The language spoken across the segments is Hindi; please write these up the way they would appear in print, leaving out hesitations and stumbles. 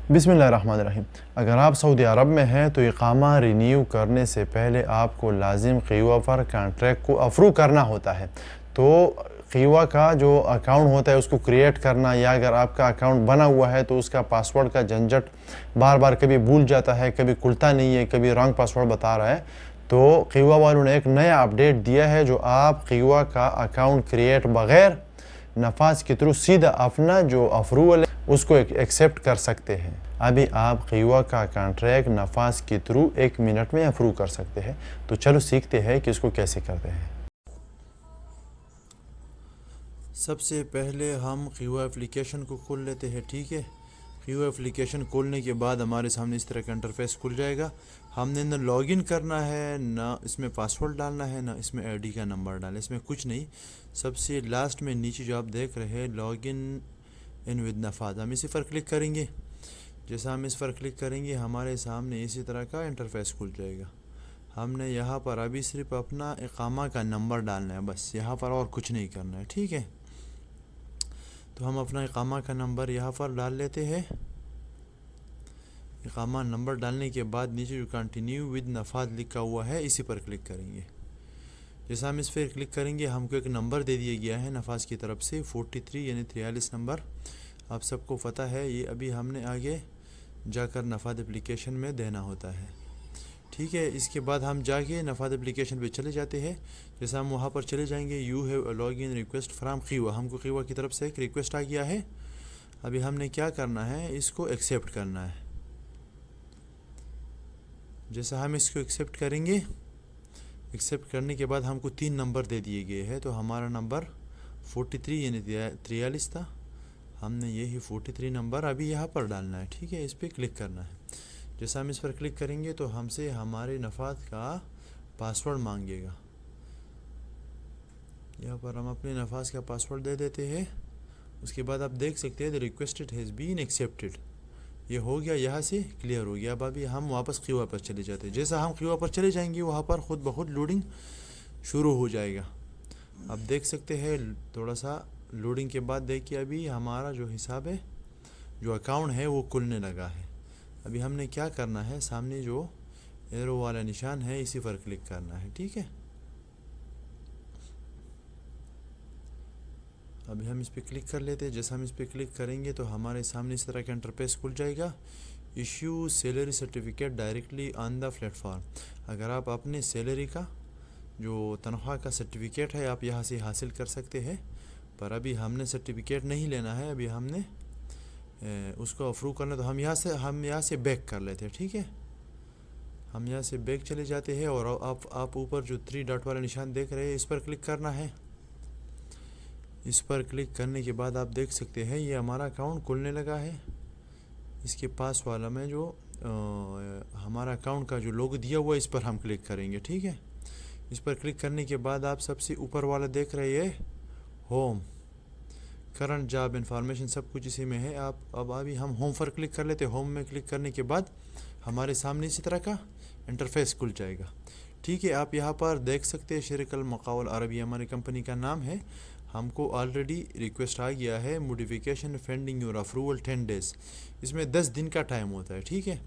बिस्मिल्लाहिर्रहमानिर्रहीम। अगर आप सऊदी अरब में हैं तो इकामा रिन्यू करने से पहले आपको लाजिम कीवा पर कॉन्ट्रैक्ट को अप्रूव करना होता है। तो कीवा का जो अकाउंट होता है उसको क्रिएट करना, या अगर आपका अकाउंट बना हुआ है तो उसका पासवर्ड का झंझट बार बार कभी भूल जाता है, कभी खुलता नहीं है, कभी रॉन्ग पासवर्ड बता रहा है। तो कीवा वालों ने एक नया अपडेट दिया है जो आप कीवा का अकाउंट क्रिएट बगैर नफाज के थ्रू सीधा अपना जो अप्रूवल है उसको एक्सेप्ट कर सकते हैं। अभी आप कीवा का कॉन्ट्रैक्ट नफाज के थ्रू 1 मिनट में अप्रूव कर सकते हैं। तो चलो सीखते हैं कि इसको कैसे करते हैं। सबसे पहले हम कीवा एप्लीकेशन को खोल लेते हैं। ठीक है, कीवा एप्लीकेशन खोलने के बाद हमारे सामने इस तरह का इंटरफेस खुल जाएगा। हमने ना लॉगिन करना है, ना इसमें पासवर्ड डालना है, ना इसमें आईडी का नंबर डालना, इसमें कुछ नहीं। सबसे लास्ट में नीचे जो आप देख रहे हैं लॉगिन इन विद नफाज, हम इसी पर क्लिक करेंगे। जैसा हम इस पर क्लिक करेंगे हमारे सामने इसी तरह का इंटरफेस खुल जाएगा। हमने यहाँ पर अभी सिर्फ अपना इकामा का नंबर डालना है, बस यहाँ पर और कुछ नहीं करना है। ठीक है, तो हम अपना इकामा का नंबर यहाँ पर डाल लेते हैं। इकामा नंबर डालने के बाद नीचे जो कंटिन्यू विद नफाज लिखा हुआ है इसी पर क्लिक करेंगे। जैसा हम इस पर क्लिक करेंगे हमको एक नंबर दे दिया गया है नफाज की तरफ से 43 यानी 43 नंबर। आप सबको पता है ये अभी हमने आगे जाकर नफाज एप्लीकेशन में देना होता है। ठीक है, इसके बाद हम जाके नफाज एप्लीकेशन पे चले जाते हैं। जैसा हम वहाँ पर चले जाएंगे you have log in request from कीवा, हमको कीवा की तरफ से एक रिक्वेस्ट आ गया है। अभी हमने क्या करना है, इसको एक्सेप्ट करना है। जैसा हम इसको एक्सेप्ट करेंगे, एक्सेप्ट करने के बाद हमको 3 नंबर दे दिए गए हैं। तो हमारा नंबर 43 यानी 43 था, हमने यही 43 नंबर अभी यहाँ पर डालना है। ठीक है, इस पर क्लिक करना है। जैसा हम इस पर क्लिक करेंगे तो हमसे हमारे नफाज का पासवर्ड मांगेगा। यहाँ पर हम अपने नफाज का पासवर्ड दे देते हैं। उसके बाद आप देख सकते हैं the requested has been accepted, ये हो गया, यहाँ से क्लियर हो गया। अब अभी हम वापस कीवा पर चले जाते हैं। जैसा हम कीवा पर चले जाएंगे वहाँ पर खुद ब खुद लोडिंग शुरू हो जाएगा। अब देख सकते हैं थोड़ा सा लोडिंग के बाद देखिए अभी हमारा जो हिसाब है, जो अकाउंट है वो खुलने लगा है। अभी हमने क्या करना है, सामने जो एरो वाला निशान है इसी पर क्लिक करना है। ठीक है, अभी हम इस पर क्लिक कर लेते हैं। जैसा हम इस पर क्लिक करेंगे तो हमारे सामने इस तरह का इंटरफेस खुल जाएगा। Issue salary certificate directly on the platform, अगर आप अपने सैलरी का जो तनख्वाह का सर्टिफिकेट है आप यहाँ से हासिल कर सकते हैं। पर अभी हमने सर्टिफिकेट नहीं लेना है, अभी हमने उसको अप्रूव करना, तो हम यहाँ से बैक कर लेते हैं। ठीक है, हम यहाँ से बैक चले जाते हैं और आप ऊपर जो 3 डॉट वाला निशान देख रहे हैं इस पर क्लिक करना है। इस पर क्लिक करने के बाद आप देख सकते हैं ये हमारा अकाउंट खुलने लगा है। इसके पास वाला में जो हमारा अकाउंट का जो लोगो दिया हुआ है इस पर हम क्लिक करेंगे। ठीक है, इस पर क्लिक करने के बाद आप सबसे ऊपर वाला देख रहे हैं होम, करंट जॉब इन्फॉर्मेशन, सब कुछ इसी में है। आप अब अभी हम होम पर क्लिक कर लेते हैं। होम में क्लिक करने के बाद हमारे सामने इसी तरह का इंटरफेस खुल जाएगा। ठीक है, आप यहाँ पर देख सकते हैं शरीकल मकाउल अरबी हमारी कंपनी का नाम है। हमको ऑलरेडी रिक्वेस्ट आ गया है modification pending your approval 10 days, इसमें 10 दिन का टाइम होता है। ठीक है,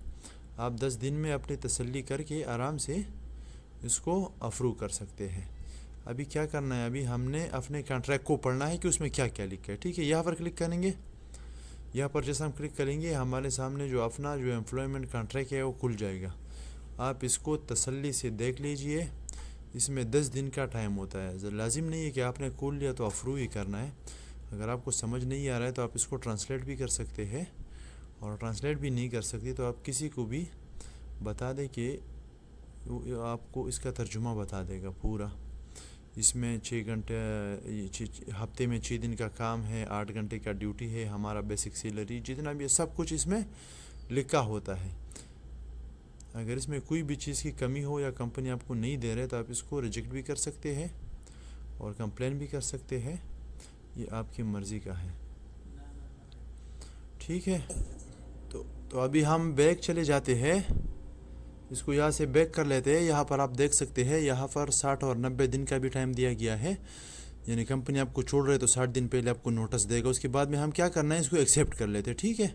आप 10 दिन में अपनी तसल्ली करके आराम से इसको अप्रूव कर सकते हैं। अभी क्या करना है, अभी हमने अपने कॉन्ट्रैक्ट को पढ़ना है कि उसमें क्या क्या लिखा है। ठीक है, यहाँ पर क्लिक करेंगे। यहाँ पर जैसे हम क्लिक करेंगे हमारे सामने जो अपना जो एम्प्लॉयमेंट कॉन्ट्रैक्ट है वो खुल जाएगा। आप इसको तसल्ली से देख लीजिए। इसमें 10 दिन का टाइम होता है, लाजिम नहीं है कि आपने खोल लिया तो अप्रूव ही करना है। अगर आपको समझ नहीं आ रहा है तो आप इसको ट्रांसलेट भी कर सकते हैं, और ट्रांसलेट भी नहीं कर सकते तो आप किसी को भी बता दें कि आपको इसका तर्जुमा बता देगा पूरा। इसमें 6 घंटे हफ्ते में 6 दिन का काम है, 8 घंटे का ड्यूटी है, हमारा बेसिक सैलरी जितना भी है सब कुछ इसमें लिखा होता है। अगर इसमें कोई भी चीज़ की कमी हो या कंपनी आपको नहीं दे रहे तो आप इसको रिजेक्ट भी कर सकते हैं और कंप्लेन भी कर सकते हैं, ये आपकी मर्ज़ी का है। ठीक है, तो अभी हम बैक चले जाते हैं, इसको यहाँ से बैक कर लेते हैं। यहाँ पर आप देख सकते हैं यहाँ पर 60 और 90 दिन का भी टाइम दिया गया है, यानी कंपनी आपको छोड़ रहे तो 60 दिन पहले आपको नोटिस देगा। उसके बाद में हम क्या करना है, इसको एक्सेप्ट कर लेते हैं। ठीक है,